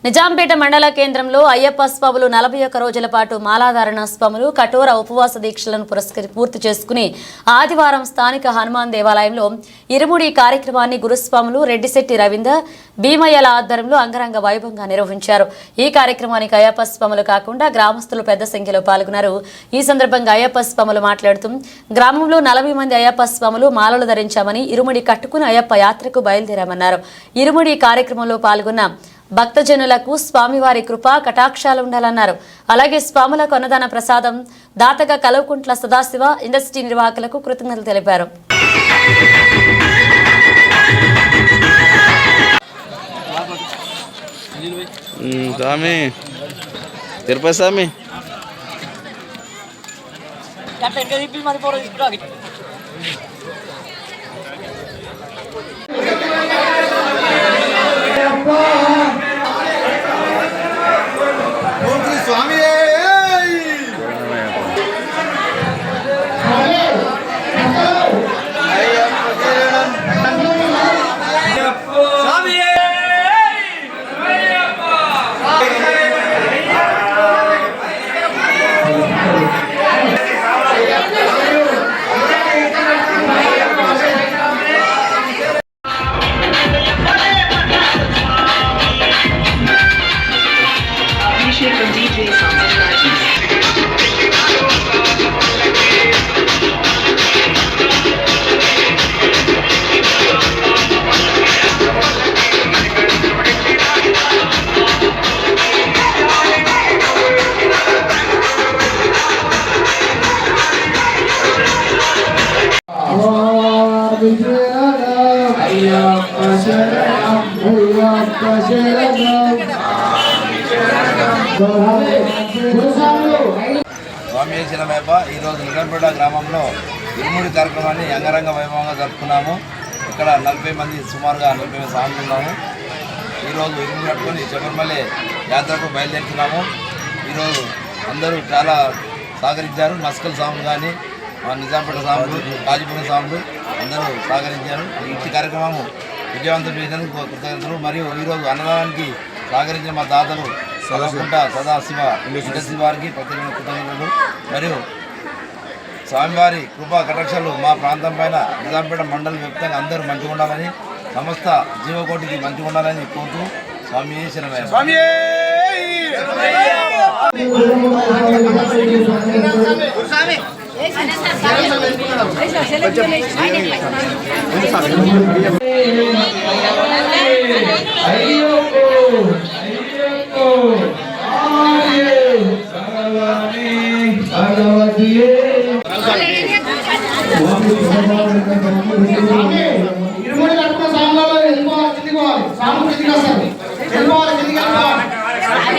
నిజాంపేట మండల కేంద్రంలో అయ్యప్ప స్వాములు 41 రోజుల పాటు మాలాధారణ స్వాములు కఠోర ఉపవాస దీక్షలను పూర్తి చేసుకుని ఆదివారం స్థానిక హనుమాన్ దేవాలయంలో ఇరుముడి కార్యక్రమాన్ని గురుస్వాములు రెడ్డిశెట్టి రవీందర్ భీమయ్యల ఆధ్వర్యంలో అంగరంగ వైభవంగా నిర్వహించారు. ఈ కార్యక్రమానికి అయ్యప్ప స్వాములు కాకుండా గ్రామస్తులు పెద్ద సంఖ్యలో పాల్గొన్నారు. ఈ సందర్భంగా అయ్యప్ప స్వాములు మాట్లాడుతూ గ్రామంలో 40 మంది అయ్యప్ప స్వాములు మాలలు ధరించామని ఇరుముడి కట్టుకుని అయ్యప్ప యాత్రకు బయలుదేరామన్నారు. ఇరుముడి కార్యక్రమంలో పాల్గొన్న భక్తజనులకు స్వామివారి కృపా కటాక్షాలు ఉండాలన్నారు. అలాగే స్వాములకు అన్నదాన ప్రసాదం దాతగా కలవకుంట్ల సదాశివ ఇండస్ట్రీ నిర్వాహకులకు కృతజ్ఞతలు తెలిపారు. స్వామి శరణమయ్యప్ప. ఈరోజు నిజాంపేట గ్రామంలో ఇరుముడి కార్యక్రమాన్ని అంగరంగ వైభవంగా జరుపుకున్నాము. ఇక్కడ 40 మంది సుమారుగా 40 మంది సాగుతున్నాము. ఈరోజు ఇరుముడి కట్టుకొని శబరిమల యాత్రకు బయలుదేరుతున్నాము. ఈరోజు అందరూ చాలా సహకరించారు. మస్కల్ స్వాములు కానీ నిజాంపేట స్వాములు, కాజీపురం స్వాములు అందరూ సహకరించారు. ఇంటి కార్యక్రమము విజయవంతం చేసినందుకు కృతజ్ఞతలు. మరియు ఈరోజు అన్నదానానికి సహకరించిన మా దాతలు కలవకుంట సదాశివ ఇండస్ట్రీ వారికి ప్రత్యేక కృతజ్ఞతలు. మరియు స్వామివారి కృపా కటాక్షాలు మా ప్రాంతం పైన నిజాంపేట మండల వ్యాప్తంగా అందరూ మంచిగా ఉండాలని, సమస్త జీవకోటికి మంచిగా ఉండాలని కోరుతూ స్వామి శరణమయ్యప్ప. ఇరుముడి కట్టుకున్న సాంగ్లలో వెళ్ళిపోవాలి, కిందికి పోవాలి, సాంగ్ కిందికి వస్తారు.